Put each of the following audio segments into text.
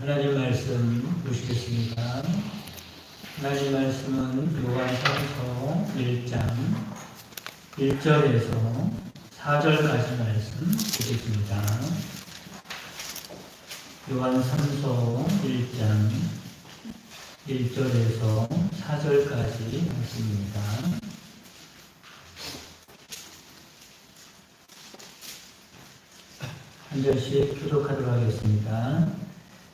하나님 말씀 보시겠습니다. 하나님 말씀은 요한복음 1장 1절에서 4절까지 말씀 보겠습니다. 요한복음 1장 1절에서 4절까지 말씀입니다. 한 절씩 교독하도록 하겠습니다.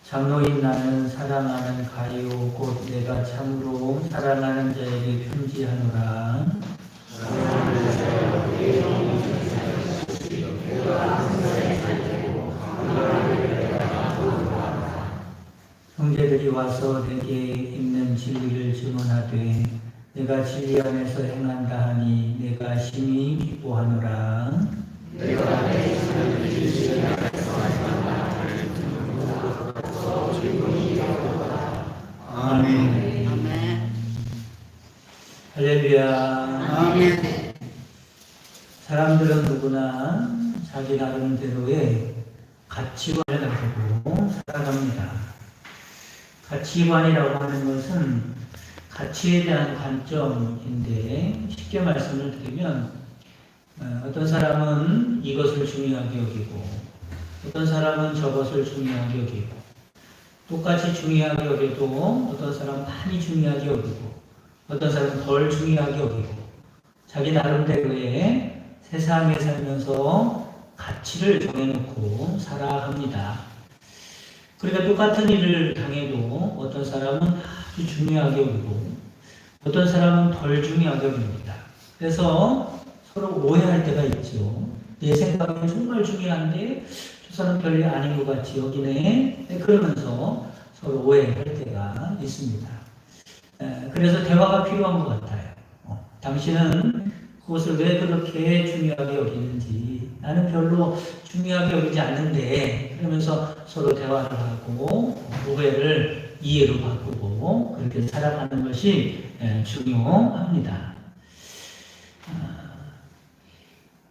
장로인 나는 사랑하는 가요 곧 내가 참으로 사랑하는 자에게 편지하노라. 형제들이 와서 내게 있는 진리를 증언하되 내가 진리 안에서 행한다 하니 내가 심히 기뻐하노라. 내가 내 있는 진리 안에서 행한다 하니 아멘. 아멘. 할렐루야. 아멘. 사람들은 누구나 자기 나름대로의 가치관을 가지고 살아갑니다. 가치관이라고 하는 것은 가치에 대한 관점인데, 쉽게 말씀을 드리면 어떤 사람은 이것을 중요하게 여기고 어떤 사람은 저것을 중요하게 여기고, 똑같이 중요하게 여겨도 어떤 사람은 많이 중요하게 여기고 어떤 사람은 덜 중요하게 여기고, 자기 나름대로의 세상에 살면서 가치를 정해놓고 살아갑니다. 그러니까 똑같은 일을 당해도 어떤 사람은 아주 중요하게 여기고 어떤 사람은 덜 중요하게 여깁니다. 그래서 서로 오해할 때가 있죠. 내 생각은 정말 중요한데 저 사람 별일 아닌 것 같이 여기네. 그러면서 서로 오해할 때가 있습니다. 그래서 대화가 필요한 것 같아요. 당신은 그것을 왜 그렇게 중요하게 여기는지, 나는 별로 중요하게 여기지 않는데, 그러면서 서로 대화를 하고 오해를 이해로 바꾸고 그렇게 살아가는 것이 중요합니다.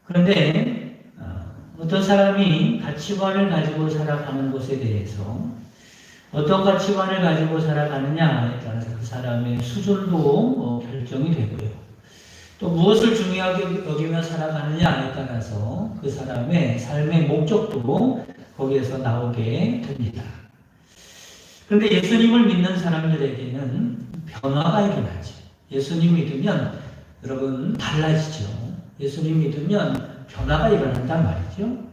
그런데 어떤 사람이 가치관을 가지고 살아가는 것에 대해서 어떤 가치관을 가지고 살아가느냐에 따라서 그 사람의 수준도 결정이 되고요. 또 무엇을 중요하게 여기며 살아가느냐에 따라서 그 사람의 삶의 목적도 거기에서 나오게 됩니다. 그런데 예수님을 믿는 사람들에게는 변화가 일어나죠. 예수님 믿으면 여러분 달라지죠. 예수님 믿으면 변화가 일어난단 말이죠.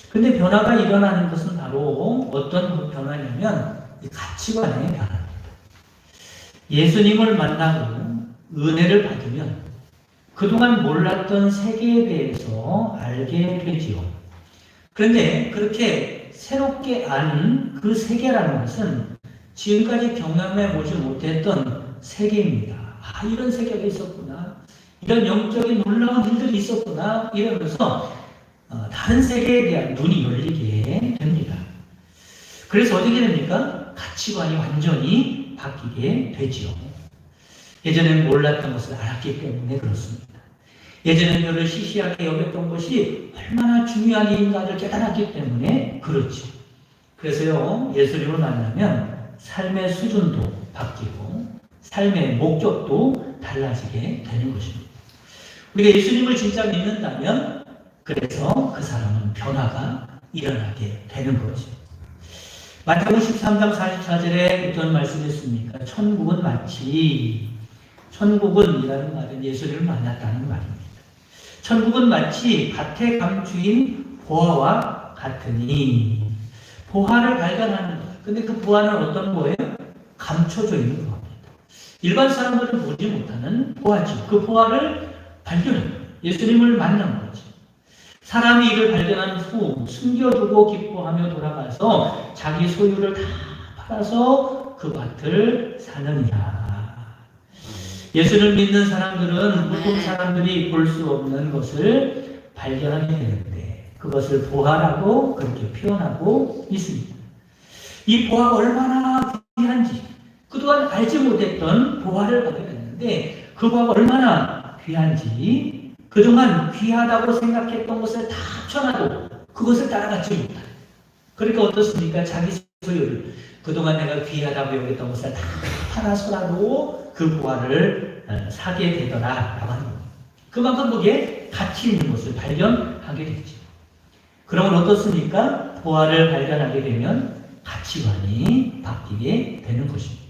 근데 변화가 일어나는 것은 바로 어떤 변화냐면 이 가치관의 변화입니다. 예수님을 만나고 은혜를 받으면 그동안 몰랐던 세계에 대해서 알게 되지요. 그런데 그렇게 새롭게 아는 그 세계라는 것은 지금까지 경험해 보지 못했던 세계입니다. 아, 이런 세계가 있었구나. 이런 영적인 놀라운 일들이 있었구나. 이러면서 다른 세계에 대한 눈이 열리게 됩니다. 그래서 어떻게 됩니까? 가치관이 완전히 바뀌게 되지요. 예전에는 몰랐던 것을 알았기 때문에 그렇습니다. 예전에는 이를 시시하게 여겼던 것이 얼마나 중요한 일인가를 깨달았기 때문에 그렇죠. 그래서요, 예수님을 만나면 삶의 수준도 바뀌고 삶의 목적도 달라지게 되는 것입니다. 우리가 예수님을 진짜 믿는다면 그래서 그 사람은 변화가 일어나게 되는 거죠. 마태복음 13장 44절에 어떤 말씀이 있습니까? 천국은 마치, 천국은이라는 말은 예수님을 만났다는 말입니다. 천국은 마치 밭에 감추인 보화와 같으니, 보화를 발견하는 것. 근데 그 보화는 어떤 거예요? 감춰져 있는 겁니다. 일반 사람들은 보지 못하는 보화죠. 그 보화를 발견한 거예요. 예수님을 만난 거죠. 사람이 이를 발견한 후 숨겨두고 기뻐하며 돌아가서 자기 소유를 다 팔아서 그 밭을 사느니라. 예수를 믿는 사람들은 보통 사람들이 볼 수 없는 것을 발견하게 되는데 그것을 보화라고 그렇게 표현하고 있습니다. 이 보화가 얼마나 귀한지 그동안 알지 못했던 보화를 받게 됐는데 그 보화가 얼마나 귀한지 그동안 귀하다고 생각했던 것을 다 합쳐놔도 그것을 따라가지 못하는. 그러니까 어떻습니까? 자기 소유를 그동안 내가 귀하다고 여겼던 것을 다 팔아서라도 그 보화를 사게 되더라 라고 하는 겁니다. 그만큼 거기에 가치 있는 것을 발견하게 되죠. 그러면 어떻습니까? 보화를 발견하게 되면 가치관이 바뀌게 되는 것입니다.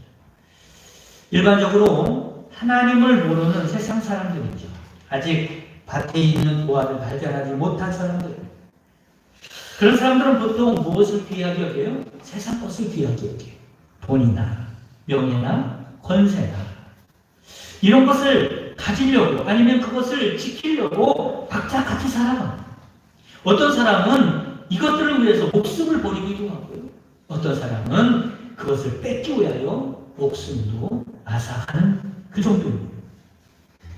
일반적으로 하나님을 모르는 세상 사람들이죠. 아직 밭에 있는 보화를 발견하지 못한 사람들. 그런 사람들은 보통 무엇을 귀하게 여겨요? 세상 것을 귀하게 여겨요. 돈이나 명예나 권세나 이런 것을 가지려고 아니면 그것을 지키려고 각자 같이 살아갑니다. 어떤 사람은 이것들을 위해서 목숨을 버리기도 하고요. 어떤 사람은 그것을 뺏기 위하여 목숨도 앗아가는 그 정도입니다.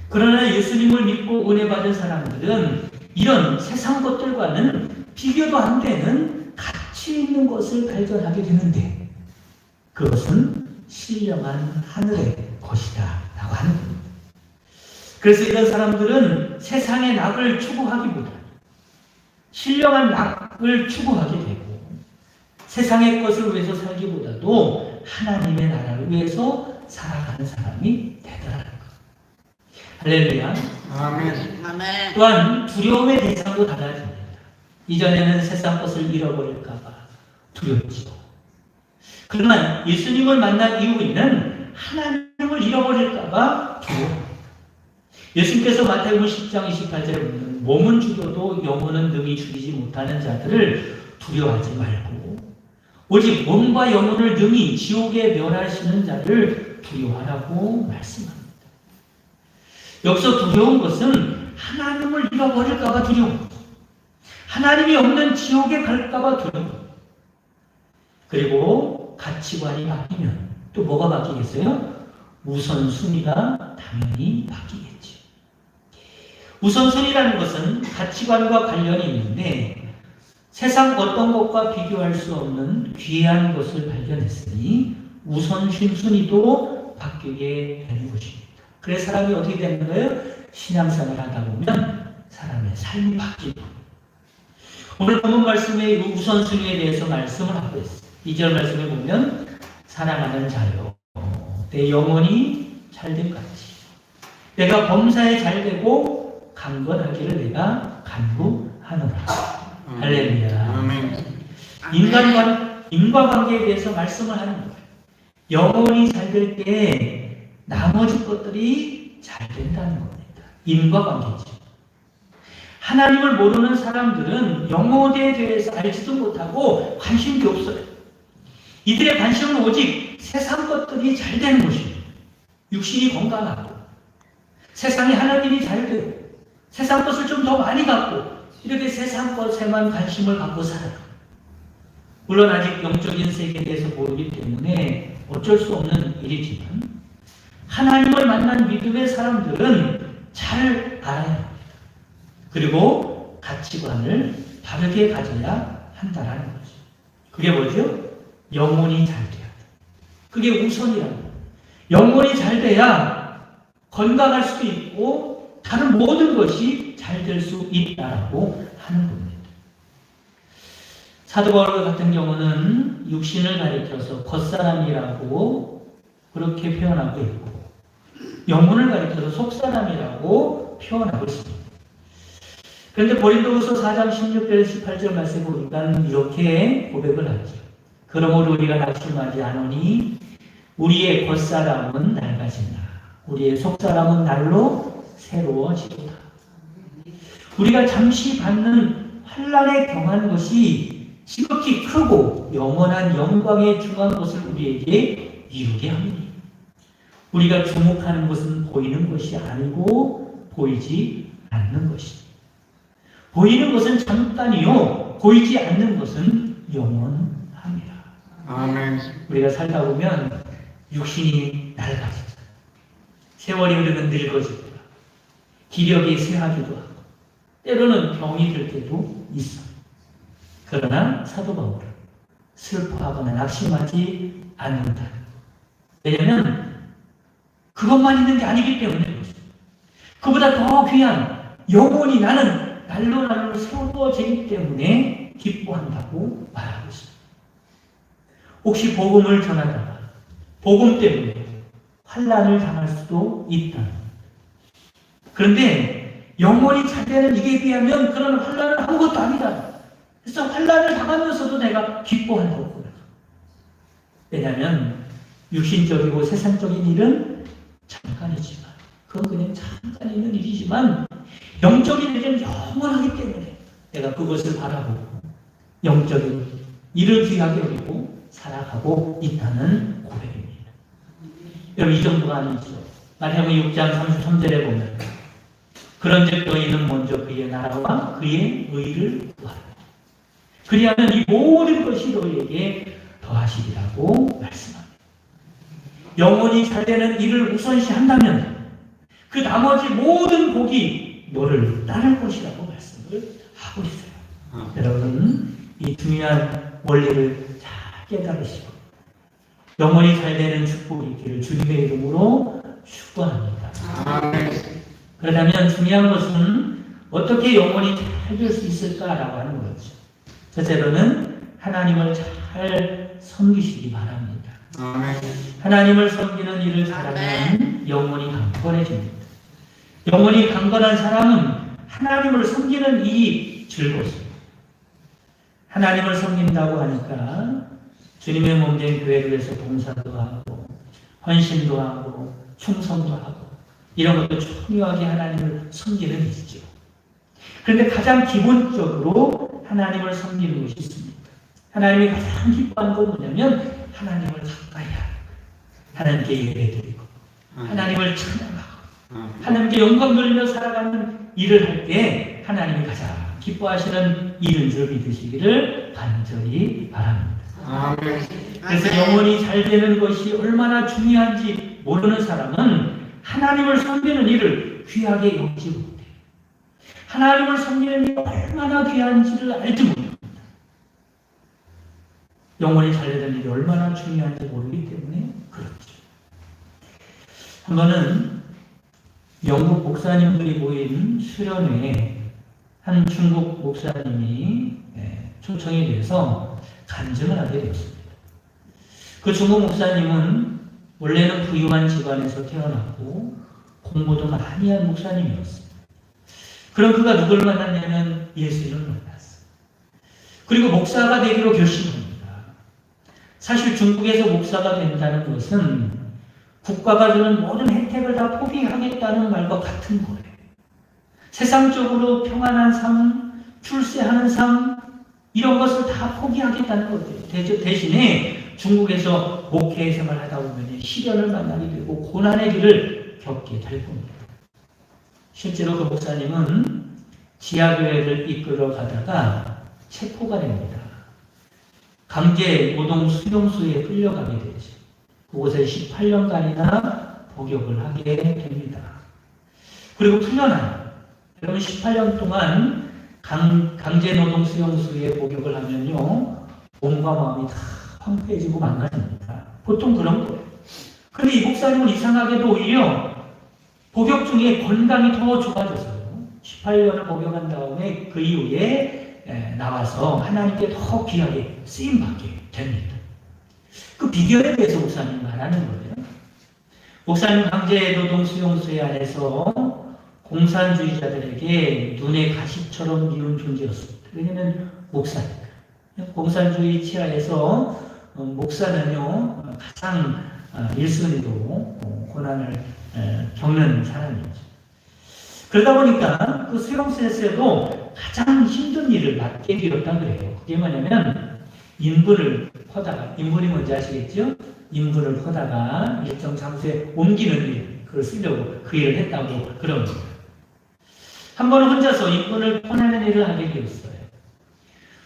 그러나 예수님을 믿고 은혜 받은 사람들은 이런 세상 것들과는 비교도 안 되는 가치 있는 것을 발견하게 되는데 그것은 신령한 하늘의 것이다 라고 하는 겁니다. 그래서 이런 사람들은 세상의 낙을 추구하기보다 신령한 낙을 추구하게 되고 세상의 것을 위해서 살기보다도 하나님의 나라를 위해서 살아가는 사람이 되더라는 것. 할렐루야. 아멘. 또한 두려움의 대상도 달라집니다. 이전에는 세상 것을 잃어버릴까봐 두렵지요. 그러나 예수님을 만난 이후에는 하나님을 잃어버릴까봐 두려워합니다. 예수님께서 마태복음 10장 28절에 보면 몸은 죽여도 영혼은 능히 죽이지 못하는 자들을 두려워하지 말고 오직 몸과 영혼을 능히 지옥에 멸하시는 자를 두려워하라고 말씀합니다. 여기서 두려운 것은 하나님을 잃어버릴까봐 두려운 거죠. 하나님이 없는 지옥에 갈까봐 두려운 거죠. 그리고 가치관이 바뀌면 또 뭐가 바뀌겠어요? 우선순위가 당연히 바뀌겠죠. 우선순위라는 것은 가치관과 관련이 있는데 세상 어떤 것과 비교할 수 없는 귀한 것을 발견했으니 우선순위도 바뀌게 되는 것입니다. 그래서 사람이 어떻게 되는 거예요? 신앙생활을 하다 보면 사람의 삶이 바뀌고 오늘 본문 말씀의 우선순위에 대해서 말씀을 하고 있어요. 2절 말씀에 보면 사랑하는 자여 내 영혼이 잘됨 같이 내가 범사에 잘되고 강건하기를 내가 간구하노라. 할렐루야. 인과관계에 대해서 말씀을 하는 거예요. 영혼이 잘 될 때 나머지 것들이 잘 된다는 겁니다. 인과관계죠. 하나님을 모르는 사람들은 영혼에 대해서 알지도 못하고 관심이 없어요. 이들의 관심은 오직 세상 것들이 잘 되는 것입니다. 육신이 건강하고 세상에 하는 일이 잘 되고 세상 것을 좀 더 많이 갖고 이렇게 세상 것에만 관심을 갖고 살아요. 물론 아직 영적인 세계에 대해서 모르기 때문에 어쩔 수 없는 일이지만 하나님을 만난 믿음의 사람들은 잘 알아야 합니다. 그리고 가치관을 바르게 가져야 한다는 거죠. 그게 뭐죠? 영혼이 잘 돼야 돼. 그게 우선이라는 거예요. 영혼이 잘 돼야 건강할 수도 있고 다른 모든 것이 잘 될 수 있다라고 하는 겁니다. 사도 바울 같은 경우는 육신을 가리켜서 겉사람이라고 그렇게 표현하고 있고 영혼을 가리켜서 속사람이라고 표현하고 있습니다. 그런데 고린도후서 4장 16절 18절 말씀을 보니까 이렇게 고백을 하죠. 그러므로 우리가 낙심하지 않으니 우리의 겉사람은 낡아진다. 우리의 속사람은 날로 새로워지도다. 우리가 잠시 받는 환난에 경한 것이 지극히 크고 영원한 영광에 중한 것을 우리에게 이루게 합니다. 우리가 주목하는 것은 보이는 것이 아니고 보이지 않는 것입니다. 보이는 것은 잠깐이요 보이지 않는 것은 영원합니다. 아멘. 우리가 살다 보면 육신이 낡아지죠. 세월이 흐르면 늙어지고 기력이 쇠하기도 하고 때로는 병이 들 때도 있어. 그러나 사도 바울은 슬퍼하거나 낙심하지 않는다. 왜냐하면 그것만 있는 게 아니기 때문에 그렇습니다. 그보다 더 귀한 영혼이 나는 날로 세워지기 때문에 기뻐한다고 말하고 있습니다. 혹시 복음을 전하다가 복음 때문에 환난을 당할 수도 있다. 그런데 영원히 잘되는 이에 비하면 그런 환난은 아무것도 아니다. 그래서 환난을 당하면서도 내가 기뻐한다고. 왜냐하면 육신적이고 세상적인 일은 잠깐이지만, 그건 그냥 잠깐 있는 일이지만 영적인 일은 영원하기 때문에 내가 그것을 바라보고 영적인 일을 귀하게 여기고 살아가고 있다는 고백입니다. 여러분, 이 정도가 아니죠. 마태복음 6장 33절에 보면 그런즉 너희는 먼저 그의 나라와 그의 의를 구하라. 그리하면 이 모든 것이 너희에게 더하시리라고 말씀합니다. 영원히 잘되는 일을 우선시한다면 그 나머지 모든 복이 너를 따를 것이라고 말씀을 하고 있어요. 여러분, 이 중요한 원리를 잘 깨달으시고 영원히 잘되는 축복이 있기를 주님의 이름으로 축복합니다. 그렇다면 중요한 것은 어떻게 영원히 잘 될 수 있을까라고 하는 거죠. 첫째로는 하나님을 잘 섬기시기 바랍니다. 하나님을 섬기는 일을 잘하면 영원히 강건해집니다. 영원히 강건한 사람은 하나님을 섬기는 일이 즐겁습니다. 하나님을 섬긴다고 하니까 주님의 몸된 교회를 위해서 봉사도 하고 헌신도 하고 충성도 하고 이런 것도 중요하게 하나님을 섬기는 일이죠. 그런데 가장 기본적으로 하나님을 섬기는 것이 있습니다. 하나님이 가장 기뻐하는 건 뭐냐면 하나님을 가까이 하는 거예요. 하나님께 예배드리고 하나님을 찬양하고 하나님께 영광 돌리며 살아가는 일을 할 때 하나님이 가장 기뻐하시는 일인 줄 믿으시기를 간절히 바랍니다. 그래서 영원히 잘 되는 것이 얼마나 중요한지 모르는 사람은 하나님을 섬기는 일을 귀하게 여기지 못해요. 하나님을 섬기는 일이 얼마나 귀한지를 알지 못합니다. 영원히 잘 되는 일이 얼마나 중요한지 모르기 때문에 그렇죠. 한 번은 영국 목사님들이 모인 수련회에 한 중국 목사님이 초청이 돼서 간증을 하게 되었습니다. 그 중국 목사님은 원래는 부유한 집안에서 태어났고 공부도 많이 한 목사님이었습니다. 그럼 그가 누굴 만났냐면 예수님을 만났어요. 그리고 목사가 되기로 결심합니다. 사실 중국에서 목사가 된다는 것은 국가가 주는 모든 혜택을 다 포기하겠다는 말과 같은 거예요. 세상적으로 평안한 삶, 출세하는 삶, 이런 것을 다 포기하겠다는 거예요. 대신에 중국에서 목회 생활하다 보면 시련을 만나게 되고 고난의 길을 겪게 될 겁니다. 실제로 그 목사님은 지하교회를 이끌어 가다가 체포가 됩니다. 강제 노동 수용소에 끌려가게 되죠. 그곳에 18년간이나 복역을 하게 됩니다. 그리고 풀려나요. 여러분 18년 동안 강제 노동 수용소에 복역을 하면요, 몸과 마음이 다 황폐해지고 망가집니다. 보통 그런 거예요. 그런데 이 목사님은 이상하게도 오히려 복역 중에 건강이 더 좋아졌어요. 18년을 복역한 다음에 그 이후에 나와서 하나님께 더 귀하게 쓰임받게 됩니다. 그 비결에 대해서 목사님 말하는 거예요. 목사님 강제노동 수용소에 안에서 공산주의자들에게 눈의 가시처럼 미운 존재였습니다. 왜냐하면 목사니까. 공산주의 치하에서 목사는요 가장 1순위로 고난을 겪는 사람이죠. 그러다 보니까 그 수용소에서도 가장 힘든 일을 맡게 되었다 그래요. 그게 뭐냐면 인분을 퍼다가, 인분이 뭔지 아시겠죠? 인분을 퍼다가 일정 장소에 옮기는 일, 그걸 쓰려고 그 일을 했다고 그런 겁니다. 한 번은 혼자서 인분을 퍼내는 일을 하게 되었어요.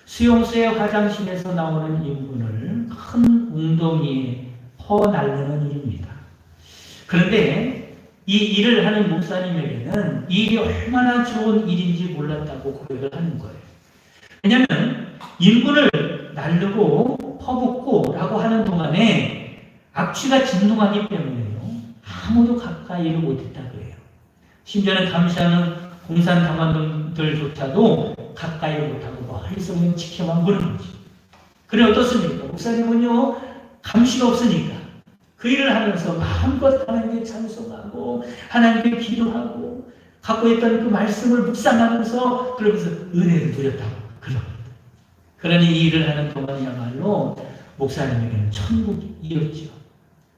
수용소의 화장실에서 나오는 인분을 큰 웅덩이에 퍼날르는 일입니다. 그런데 이 일을 하는 목사님에게는 이 일이 얼마나 좋은 일인지 몰랐다고 고백을 하는 거예요. 왜냐하면 인분을 날르고 퍼붓고 라고 하는 동안에 악취가 진동하기 때문에요. 아무도 가까이를 못했다 그래요. 심지어는 감시하는 공산당원들조차도 가까이 못하고 멀리서 그냥 지켜만 보는 거죠. 그래 어떻습니까? 목사님은요 감시가 없으니까 그 일을 하면서 마음껏 하나님께 찬송하고 하나님께 기도하고 갖고 있던 그 말씀을 묵상하면서 그러면서 은혜를 누렸다고 그럽니다. 그러니 이 일을 하는 동안이야말로 목사님에게는 천국이었죠.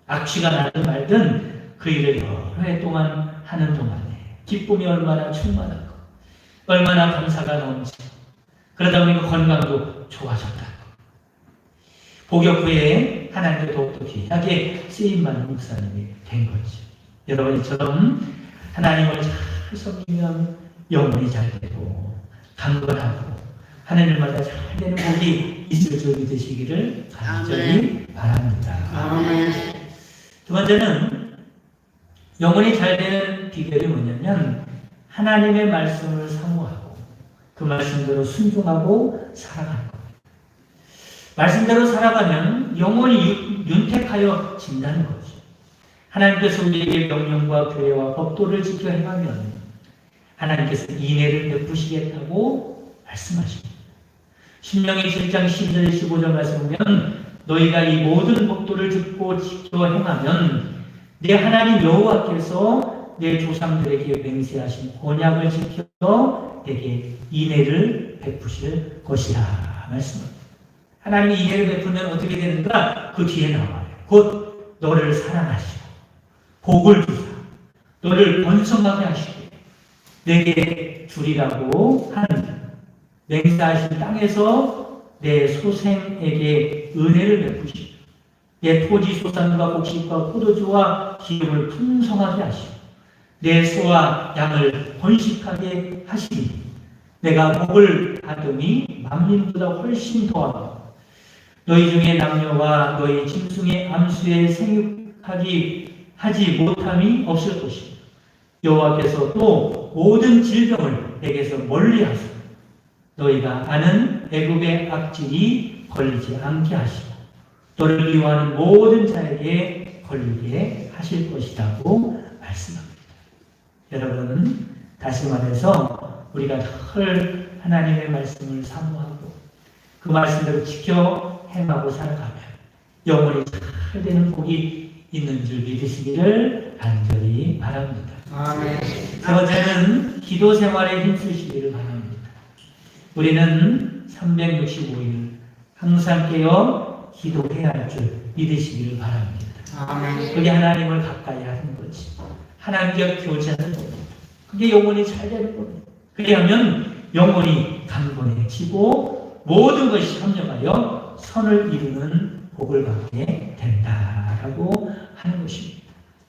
악취가 나든 말든 그 일을 여러 해 동안 하는 동안에 기쁨이 얼마나 충만하고 얼마나 감사가 넘치고 그러다 보니까 건강도 좋아졌다고. 복역 후에 하나님께 더욱더 귀하게 쓰임받는 목사님이 된 거죠. 여러분처럼 하나님을 잘 섬기면 영혼이 잘 되고 강건하고 하나님마다 잘 되는 복이 있을 줄 믿으시기를 간절히 바랍니다. 아멘. 두 번째는 영혼이 잘 되는 비결이 뭐냐면 하나님의 말씀을 사모하고 그 말씀대로 순종하고 살아가는 겁니다. 말씀대로 살아가면 영혼이 윤택하여 진다는 거죠. 하나님께서 우리에게 명령과 규례와 법도를 지켜 행하면 하나님께서 인애를 베푸시겠다고 말씀하십니다. 신명기 7장 12절 15절 말씀 보면 너희가 이 모든 법도를 듣고 지켜 행하면 내 하나님 여호와께서 내 조상들에게 맹세하신 언약을 지켜 내게 인애를 베푸실 것이라 말씀합니다. 하나님이 인애를 베푸면 어떻게 되는가? 그 뒤에 나와요. 곧 너를 사랑하시고 복을 주사 너를 번성하게 하시고 내게 주리라고 하는 맹세하신 땅에서 내 소생에게 은혜를 베푸시고 내 토지 소산과 곡식과 포도주와 기름을 풍성하게 하시고 내 소와 양을 번식하게 하시니 내가 복을 받음이 만민보다 훨씬 더하고 너희 중에 남녀와 너희 짐승의 암수에 생육하지 못함이 없을 것이고 여호와께서 또 모든 질병을 내게서 멀리하시고 너희가 아는 애굽의 악질이 걸리지 않게 하시고 너를 미워하는 모든 자에게 걸리게 하실 것이라고 말씀합니다. 여러분, 다시 말해서 우리가 늘 하나님의 말씀을 사모하고 그 말씀대로 지켜 행하고 살아가면 영원히 잘 되는 복이 있는 줄 믿으시기를 간절히 바랍니다. 아멘. 세 번째는 기도 생활에 힘쓰시기를 바랍니다. 우리는 365일 항상 깨어 기도해야 할 줄 믿으시기를 바랍니다. 아멘. 그게 하나님을 가까이 하는 거지. 하나님과 교제하는 겁니다. 그게 영혼이 잘 되는 겁니다. 그리하면 영혼이 강건해지고 모든 것이 합력하여 선을 이루는 복을 받게 된다라고 하는 것입니다.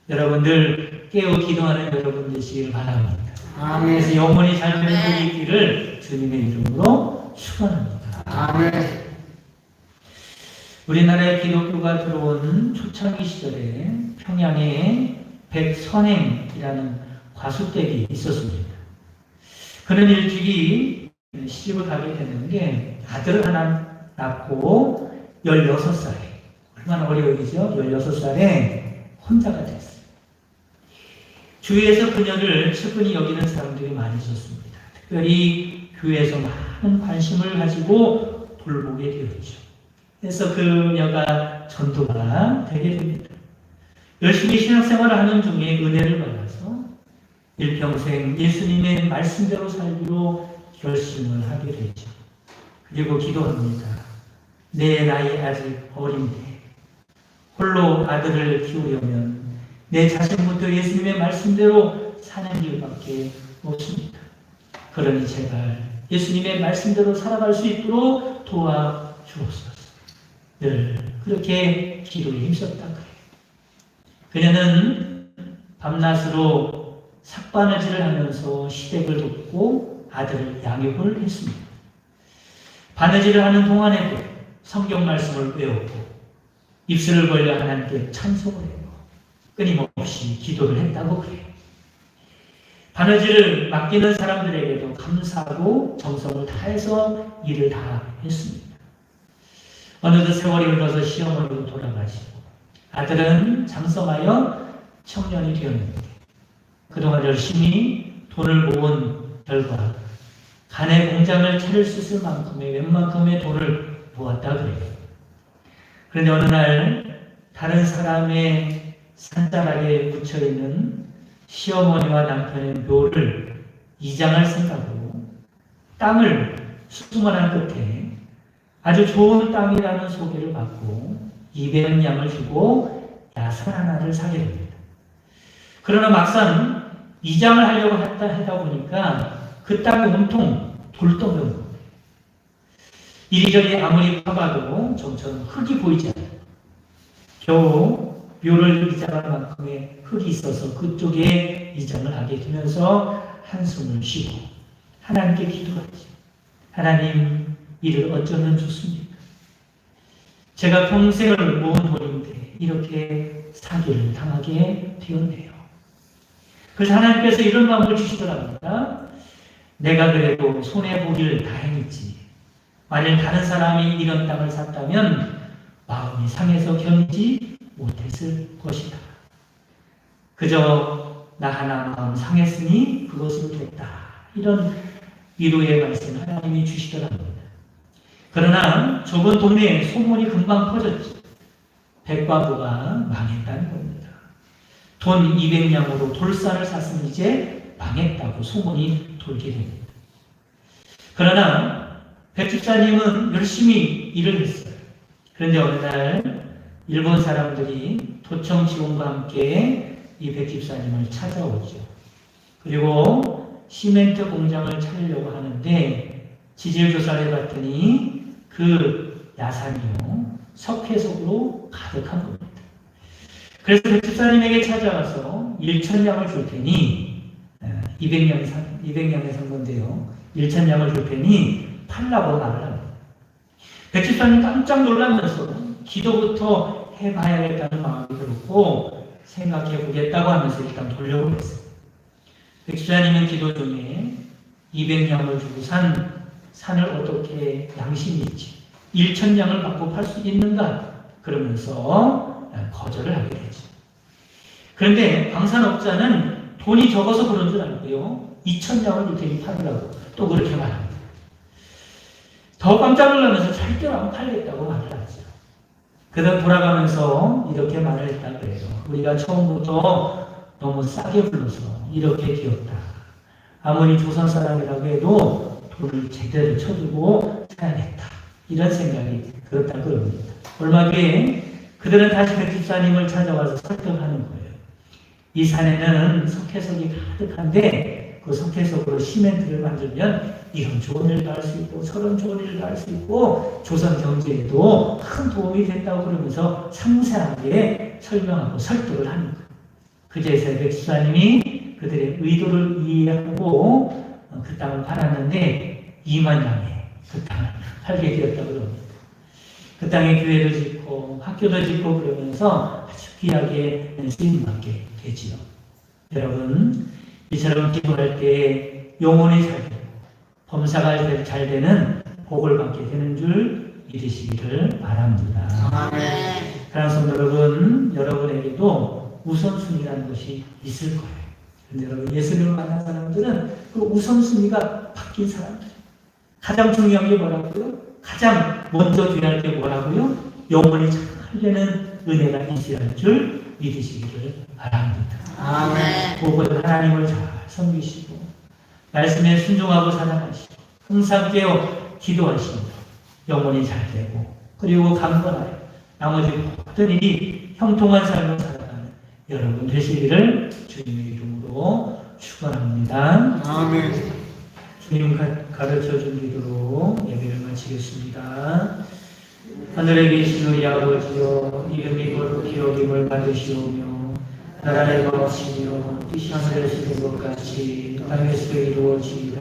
여러분들 깨어 기도하는 여러분 되시기를 바랍니다. 아멘. 그래서 영혼이 잘 되는 복이 있기를 주님의 이름으로 축원합니다. 아멘. 우리나라에 기독교가 들어온 초창기 시절에 평양에 백선행이라는 과수댁이 있었습니다. 그는 일찍이 시집을 가게 됐는데 아들을 하나 낳고 16살에 얼마나 어려워지죠? 16살에 혼자가 됐어요. 주위에서 그녀를 측은히 여기는 사람들이 많이 있었습니다. 특별히 교회에서 많은 관심을 가지고 돌보게 되었죠. 그래서 그녀가 전도가 되게 됩니다. 열심히 신앙생활을 하는 중에 은혜를 받아서 일평생 예수님의 말씀대로 살기로 결심을 하게 되죠. 그리고 기도합니다. 내 나이 아직 어린데 홀로 아들을 키우려면 내 자신부터 예수님의 말씀대로 사는 길밖에 없습니다. 그러니 제발 예수님의 말씀대로 살아갈 수 있도록 도와주옵소서. 늘 그렇게 기도에 힘썼다 그래요. 그녀는 밤낮으로 삭바느질을 하면서 시댁을 돕고 아들을 양육을 했습니다. 바느질을 하는 동안에도 성경 말씀을 외웠고 입술을 벌려 하나님께 찬송을 했고 끊임없이 기도를 했다고 그래요. 바느질을 맡기는 사람들에게도 감사하고 정성을 다해서 일을 다 했습니다. 어느덧 세월이 흘러서 시어머니로 돌아가시고 아들은 장성하여 청년이 되었는데 그동안 열심히 돈을 모은 결과 간의 공장을 차릴 수 있을 만큼의 웬만큼의 돈을 모았다 그래요. 그런데 어느 날 다른 사람의 산자락에 붙여있는 시어머니와 남편의 묘를 이장할 생각으로 땅을 수주만한 끝에 아주 좋은 땅이라는 소개를 받고 200냥을 주고 야산 하나를 사게 됩니다. 그러나 막상 이장을 하려고 하다 보니까 그 땅이 온통 돌덩이인 겁니다. 이리저리 아무리 파봐도 점점 흙이 보이지 않아요. 겨우 묘를 이장할 만큼의 흙이 있어서 그쪽에 이장을 하게 되면서 한숨을 쉬고 하나님께 기도하죠. 하나님, 이를 어쩌면 좋습니까? 제가 평생을 모은 돈인데 이렇게 사기를 당하게 되었네요. 그래서 하나님께서 이런 마음을 주시더랍니다. 내가 그래도 손해보기를 다행이지. 만일 다른 사람이 이런 땅을 샀다면 마음이 상해서 견디지 못했을 것이다. 그저 나 하나 마음 상했으니 그것으로 됐다. 이런 위로의 말씀을 하나님이 주시더랍니다. 그러나 좁은 동네에 소문이 금방 퍼졌죠. 백과부가 망했다는 겁니다. 돈 200냥으로 돌산을 샀으니 이제 망했다고 소문이 돌게 됩니다. 그러나 백집사님은 열심히 일을 했어요. 그런데 어느 날 일본 사람들이 도청 지원과 함께 이 백집사님을 찾아오죠. 그리고 시멘트 공장을 차리려고 하는데 지질 조사를 해봤더니 그 야산이요 석회석으로 가득한 겁니다. 그래서 백집사님에게 찾아가서 1,000냥을 줄 테니 200냥에 산 건데요. 1,000냥을 줄 테니 팔라고 말을 합니다. 백집사님 깜짝 놀라면서 기도부터 해봐야겠다는 마음이 들었고 생각해보겠다고 하면서 일단 돌려보냈어요. 백집사님은 기도 중에 200냥을 주고 산을 어떻게 양심이 있지 1,000냥을 받고 팔 수 있는가 그러면서 거절을 하게 되죠. 그런데 방산업자는 돈이 적어서 그런 줄 알고요 2,000냥을 줄 테니 팔으라고 또 그렇게 말합니다. 더 깜짝 놀라면서 절대로 안 팔겠다고 말을 하죠. 그다음 돌아가면서 이렇게 말을 했다 그래요. 우리가 처음부터 너무 싸게 불러서 이렇게 되었다. 아무리 조선 사람이라고 해도 돈을 제대로 쳐주고 사야겠다. 이런 생각이 들었다고 그럽니다. 얼마 뒤에 그들은 다시 백집사님을 찾아와서 설득하는 거예요. 이 산에는 석회석이 가득한데 그 석회석으로 시멘트를 만들면 이런 좋은 일도 할 수 있고 저런 좋은 일도 할 수 있고 조선 경제에도 큰 도움이 됐다고 그러면서 상세하게 설명하고 설득을 하는 거예요. 그제서야 백집사님이 그들의 의도를 이해하고 그 땅을 팔았는데 2만 냥에 그 땅을 팔게 되었다고 합니다. 그 땅에 교회도 짓고 학교도 짓고 그러면서 아주 귀하게 쓰임받게 되지요. 여러분, 이처럼 기도할 때 영혼이 잘 되고 범사가 잘 되는 복을 받게 되는 줄 믿으시기를 바랍니다. 아멘. 사랑하는 성도 여러분, 여러분에게도 우선순위라는 것이 있을 거예요. 그런데 여러분, 예수님을 만난 사람들은 그 우선순위가 바뀐 사람들. 가장 중요한 게 뭐라고요? 가장 먼저 돼야 할 게 뭐라고요? 영혼이 잘 되는 은혜가 있어야 줄 믿으시기를 바랍니다. 아멘. 복은 하나님을 잘 섬기시고 말씀에 순종하고 살아가시고 항상 깨어 기도하시고 영혼이 잘 되고 그리고 강건하여 나머지 모든 일이 형통한 삶을 살아가는 여러분 되시기를 주님의 이름으로 축원합니다. 아멘. 주님 가르쳐준 기도로 예배를 마치겠습니다. 하늘에 계신 우리 아버지여, 이름이 거룩히 여김을 받으시오며 나라의 거하시며 뜻이 하늘에서 된 것 같이 땅에서 이루어지이다.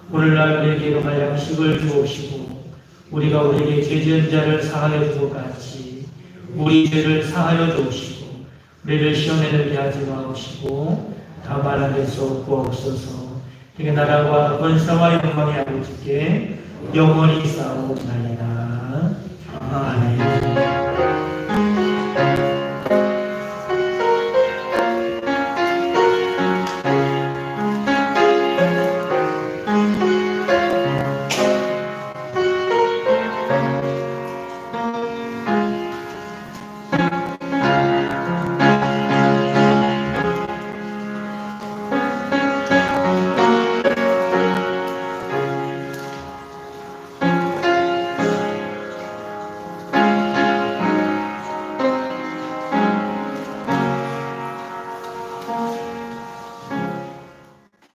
오늘날 우리에게 할 양식을 주옵시고 우리가 우리에게 죄 지은 자를 사하여 준 것 같이 우리 죄를 사하여 주옵시고 우리를 시험에 들게 하지 마옵시고 다만 안에서 구하옵소서. 그게 나라와 권세와 영광이 아버지께 영원히 쌓아옵나이다. 아멘.